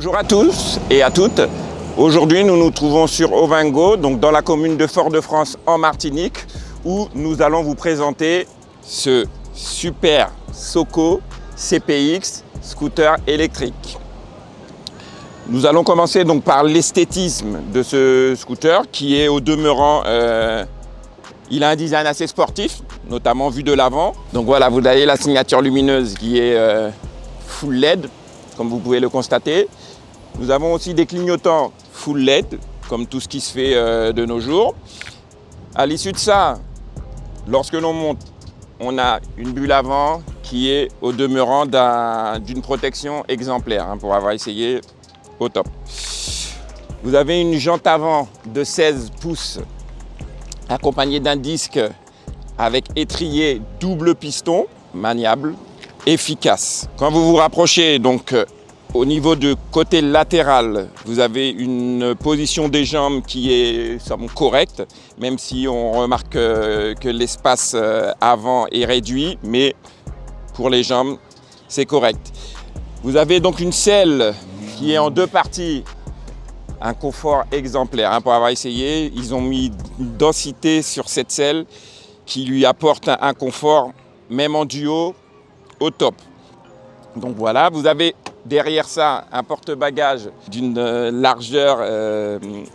Bonjour à tous et à toutes. Aujourd'hui, nous nous trouvons sur Ovingo, donc dans la commune de Fort-de-France en Martinique, où nous allons vous présenter ce super Soko CPX scooter électrique. Nous allons commencer donc par l'esthétisme de ce scooter qui est au demeurant, il a un design assez sportif, notamment vu de l'avant. Donc voilà, vous avez la signature lumineuse qui est full LED, comme vous pouvez le constater. Nous avons aussi des clignotants full LED, comme tout ce qui se fait de nos jours. À l'issue de ça, lorsque l'on monte, on a une bulle avant qui est au demeurant d'une protection exemplaire, pour avoir essayé au top. Vous avez une jante avant de 16 pouces accompagnée d'un disque avec étrier double piston, maniable, efficace. Quand vous vous rapprochez, donc au niveau du côté latéral, vous avez une position des jambes qui est correcte, même si on remarque que l'espace avant est réduit, mais pour les jambes, c'est correct. Vous avez donc une selle qui est en deux parties, un confort exemplaire. Pour avoir essayé, ils ont mis une densité sur cette selle qui lui apporte un confort, même en duo, au top. Donc voilà, vous avez derrière ça un porte-bagages d'une largeur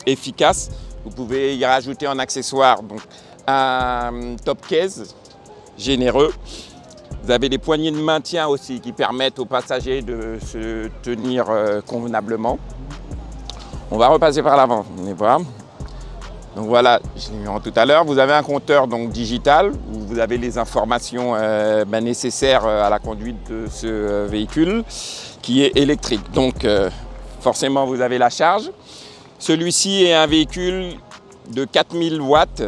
efficace. Vous pouvez y rajouter en accessoire donc, un top case généreux. Vous avez des poignées de maintien aussi qui permettent aux passagers de se tenir convenablement. On va repasser par l'avant, venez voir. Donc voilà, je l'ai vu tout à l'heure, vous avez un compteur donc, digital où vous avez les informations nécessaires à la conduite de ce véhicule qui est électrique. Donc forcément vous avez la charge. Celui-ci est un véhicule de 4000 watts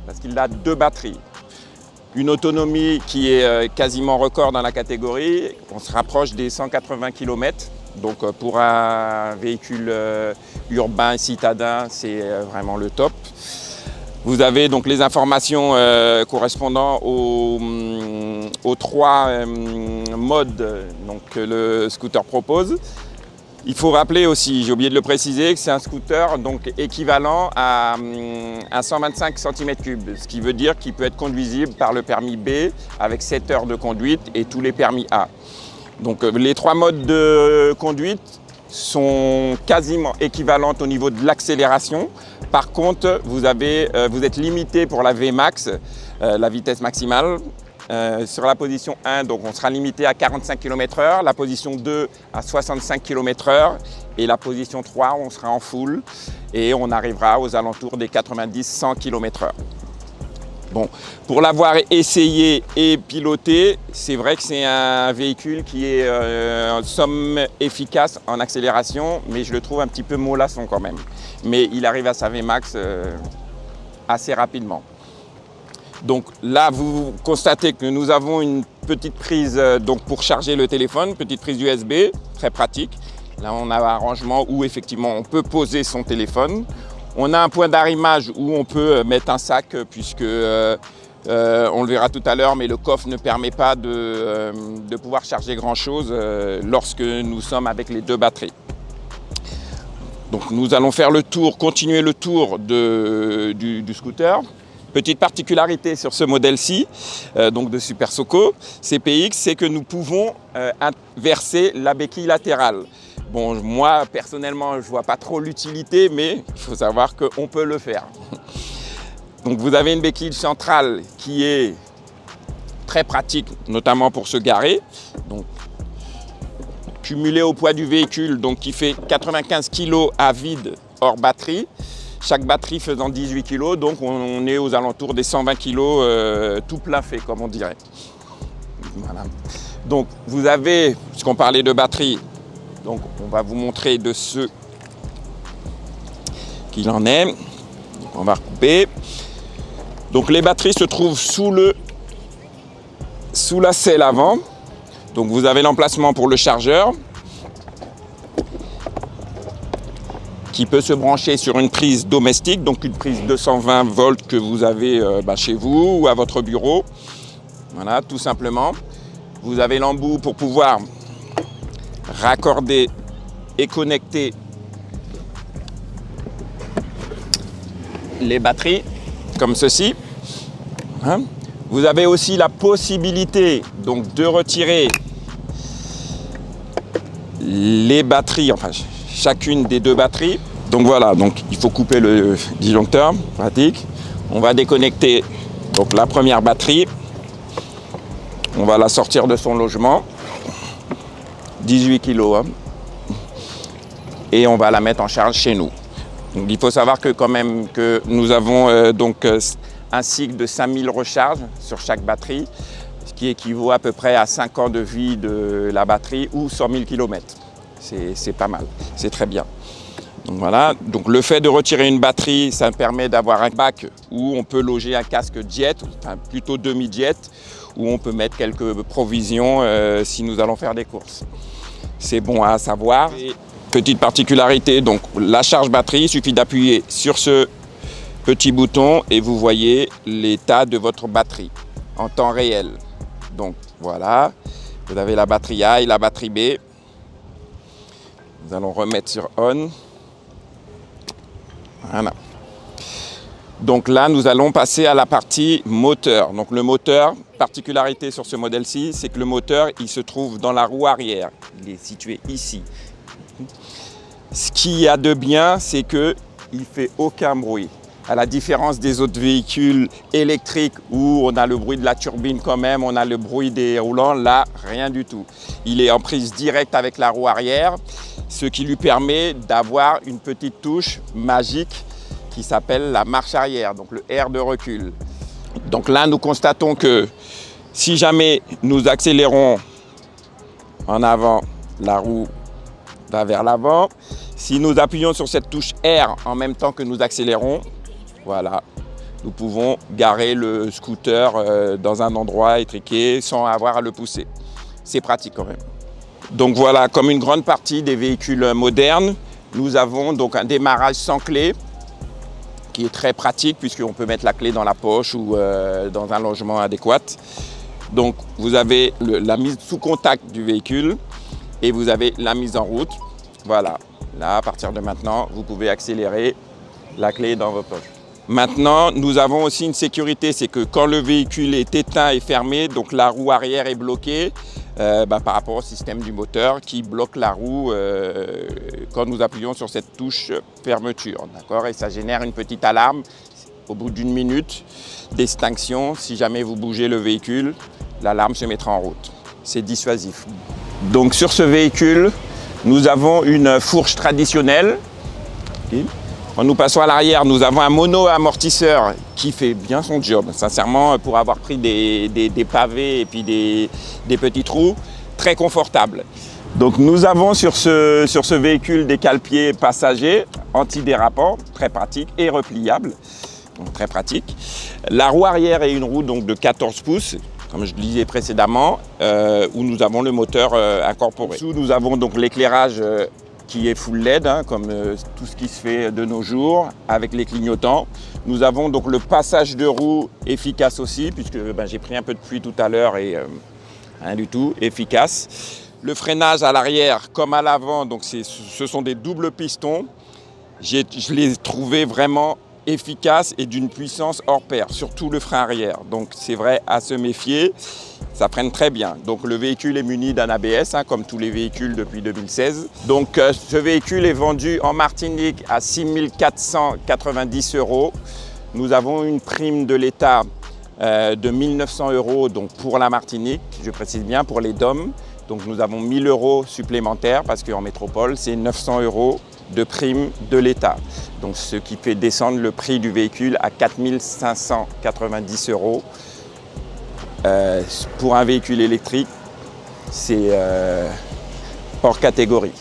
parce qu'il a deux batteries. Une autonomie qui est quasiment record dans la catégorie, on se rapproche des 180 km. Donc pour un véhicule urbain citadin, c'est vraiment le top. Vous avez donc les informations correspondant aux trois modes que le scooter propose. Il faut rappeler aussi, j'ai oublié de le préciser, que c'est un scooter donc équivalent à 125 cm3, ce qui veut dire qu'il peut être conduisible par le permis B avec 7 heures de conduite et tous les permis A. Donc les trois modes de conduite sont quasiment équivalentes au niveau de l'accélération. Par contre, vous êtes limité pour la Vmax, la vitesse maximale. Sur la position 1, donc on sera limité à 45 km/h, la position 2 à 65 km/h et la position 3, on sera en full et on arrivera aux alentours des 90-100 km/h. Bon, pour l'avoir essayé et piloté, c'est vrai que c'est un véhicule qui est en somme efficace en accélération, mais je le trouve un petit peu mollasson quand même. Mais il arrive à sa Vmax assez rapidement. Donc là, vous constatez que nous avons une petite prise donc pour charger le téléphone, petite prise USB, très pratique. Là, on a un rangement où effectivement on peut poser son téléphone. On a un point d'arrimage où on peut mettre un sac puisque, on le verra tout à l'heure, mais le coffre ne permet pas de pouvoir charger grand-chose lorsque nous sommes avec les deux batteries. Donc nous allons faire le tour, continuer le tour du scooter. Petite particularité sur ce modèle-ci, donc de Super Soko CPX, c'est que nous pouvons inverser la béquille latérale. Bon, moi, personnellement, je ne vois pas trop l'utilité, mais il faut savoir qu'on peut le faire. Donc, vous avez une béquille centrale qui est très pratique, notamment pour se garer. Donc, cumulé au poids du véhicule, donc qui fait 95 kg à vide hors batterie. Chaque batterie faisant 18 kg, donc on est aux alentours des 120 kg tout plein fait, comme on dirait. Voilà. Donc, vous avez, puisqu'on parlait de batterie, donc on va vous montrer de ce qu'il en est. Donc, on va recouper. Donc les batteries se trouvent sous la selle avant. Donc vous avez l'emplacement pour le chargeur qui peut se brancher sur une prise domestique, donc une prise 220 volts que vous avez chez vous ou à votre bureau. Voilà, tout simplement. Vous avez l'embout pour pouvoir raccorder et connecter les batteries comme ceci. Hein? Vous avez aussi la possibilité donc de retirer les batteries, enfin chacune des deux batteries. Donc voilà, donc il faut couper le disjoncteur, pratique. On va déconnecter donc la première batterie. On va la sortir de son logement. 18 kg. Hein. Et on va la mettre en charge chez nous. Donc, il faut savoir que quand même que nous avons un cycle de 5000 recharges sur chaque batterie, ce qui équivaut à peu près à 5 ans de vie de la batterie ou 100 000 km. C'est pas mal, c'est très bien. Donc voilà, donc le fait de retirer une batterie, ça permet d'avoir un bac où on peut loger un casque jet, enfin plutôt demi-jet, où on peut mettre quelques provisions si nous allons faire des courses. C'est bon à savoir. Et petite particularité, donc la charge batterie, il suffit d'appuyer sur ce petit bouton et vous voyez l'état de votre batterie en temps réel. Donc voilà, vous avez la batterie A et la batterie B. Nous allons remettre sur on. Voilà. Donc là, nous allons passer à la partie moteur. Donc le moteur, particularité sur ce modèle-ci, c'est que le moteur, il se trouve dans la roue arrière. Il est situé ici. Ce qu'il y a de bien, c'est qu'il ne fait aucun bruit. À la différence des autres véhicules électriques où on a le bruit de la turbine quand même, on a le bruit des roulants, là, rien du tout. Il est en prise directe avec la roue arrière, ce qui lui permet d'avoir une petite touche magique qui s'appelle la marche arrière, donc le R de recul. Donc là, nous constatons que si jamais nous accélérons en avant, la roue va vers l'avant. Si nous appuyons sur cette touche R en même temps que nous accélérons, voilà, nous pouvons garer le scooter dans un endroit étriqué sans avoir à le pousser. C'est pratique quand même. Donc voilà, comme une grande partie des véhicules modernes, nous avons donc un démarrage sans clé qui est très pratique puisqu'on peut mettre la clé dans la poche ou dans un logement adéquat. Donc vous avez la mise sous contact du véhicule et vous avez la mise en route. Voilà, là à partir de maintenant, vous pouvez accélérer, la clé est dans votre poche. Maintenant, nous avons aussi une sécurité, c'est que quand le véhicule est éteint et fermé, donc la roue arrière est bloquée par rapport au système du moteur qui bloque la roue quand nous appuyons sur cette touche fermeture. D'accord ? Et ça génère une petite alarme au bout d'une minute d'extinction. Si jamais vous bougez le véhicule, l'alarme se mettra en route. C'est dissuasif. Donc sur ce véhicule, nous avons une fourche traditionnelle. Okay. En nous passant à l'arrière, nous avons un mono-amortisseur qui fait bien son job. Sincèrement, pour avoir pris des pavés et puis des petits trous, très confortable. Donc nous avons sur ce véhicule des cale-pieds passagers antidérapants, très pratique et repliable. Donc très pratique. La roue arrière est une roue donc, de 14 pouces, comme je le disais précédemment, où nous avons le moteur incorporé. Dessous, nous avons donc l'éclairage qui est full LED, hein, comme tout ce qui se fait de nos jours, avec les clignotants. Nous avons donc le passage de roue efficace aussi, puisque j'ai pris un peu de pluie tout à l'heure et rien du tout, efficace. Le freinage à l'arrière comme à l'avant, donc ce sont des doubles pistons. Je les ai trouvés vraiment efficaces et d'une puissance hors pair, surtout le frein arrière. Donc c'est vrai à se méfier, ça freine très bien. Donc le véhicule est muni d'un ABS, hein, comme tous les véhicules depuis 2016. Donc ce véhicule est vendu en Martinique à 6 490 €. Nous avons une prime de l'État de 1 900 € donc pour la Martinique, je précise bien pour les DOM. Donc nous avons 1 000 € supplémentaires parce qu'en métropole, c'est 900 € de prime de l'État. Donc ce qui fait descendre le prix du véhicule à 4 590 €. Pour un véhicule électrique, c'est hors catégorie.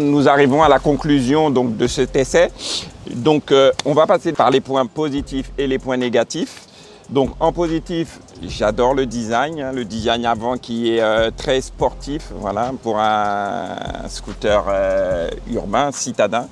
Nous arrivons à la conclusion donc, de cet essai. Donc, on va passer par les points positifs et les points négatifs. Donc, en positif, j'adore le design avant qui est très sportif, voilà, pour un scooter urbain, citadin.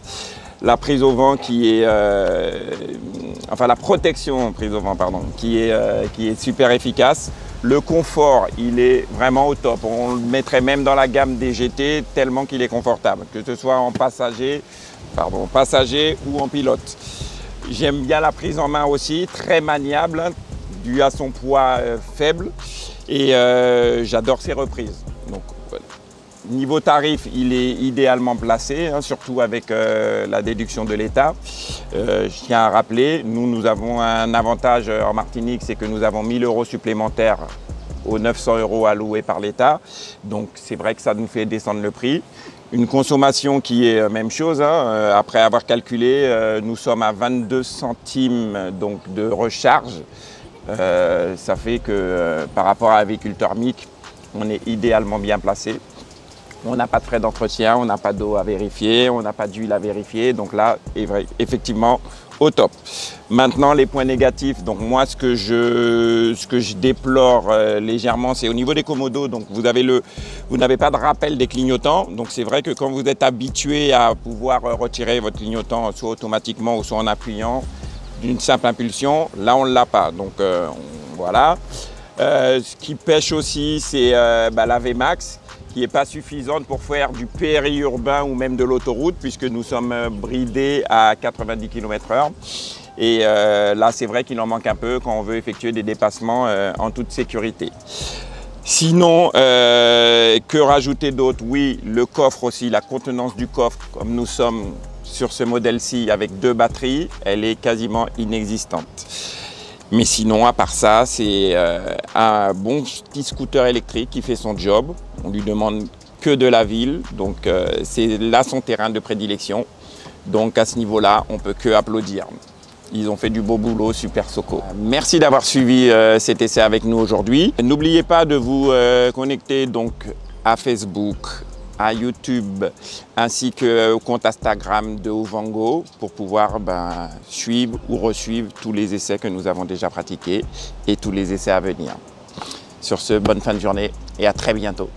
La prise au vent qui est, la protection prise au vent, pardon, qui est super efficace. Le confort, il est vraiment au top. On le mettrait même dans la gamme des GT tellement qu'il est confortable, que ce soit en passager ou en pilote. J'aime bien la prise en main aussi, très maniable, dû à son poids faible. Et j'adore ses reprises. Donc, voilà. Niveau tarif, il est idéalement placé, surtout avec la déduction de l'État. Je tiens à rappeler, nous avons un avantage en Martinique, c'est que nous avons 1 000 € supplémentaires aux 900 € alloués par l'État. Donc c'est vrai que ça nous fait descendre le prix. Une consommation qui est même chose. Après avoir calculé, nous sommes à 22 centimes donc, de recharge. Ça fait que par rapport à un véhicule thermique, on est idéalement bien placé. On n'a pas de frais d'entretien, on n'a pas d'eau à vérifier, on n'a pas d'huile à vérifier. Donc là, effectivement, au top. Maintenant, les points négatifs. Donc moi, ce que je déplore légèrement, c'est au niveau des commodos. Donc vous n'avez pas de rappel des clignotants. Donc c'est vrai que quand vous êtes habitué à pouvoir retirer votre clignotant, soit automatiquement ou soit en appuyant d'une simple impulsion, là on ne l'a pas. Donc voilà. Ce qui pêche aussi, c'est la VMAX, qui n'est pas suffisante pour faire du périurbain ou même de l'autoroute, puisque nous sommes bridés à 90 km/h. Et là, c'est vrai qu'il en manque un peu quand on veut effectuer des dépassements en toute sécurité. Sinon, que rajouter d'autre? Oui, le coffre aussi, la contenance du coffre, comme nous sommes sur ce modèle-ci avec 2 batteries, elle est quasiment inexistante. Mais sinon, à part ça, c'est un bon petit scooter électrique qui fait son job. On lui demande que de la ville, donc c'est là son terrain de prédilection. Donc à ce niveau-là, on peut que applaudir. Ils ont fait du beau boulot, super Soko. Merci d'avoir suivi cet essai avec nous aujourd'hui. N'oubliez pas de vous connecter donc à Facebook, à YouTube, ainsi qu'au compte Instagram de Ovango pour pouvoir suivre ou resuivre tous les essais que nous avons déjà pratiqués et tous les essais à venir. Sur ce, bonne fin de journée et à très bientôt.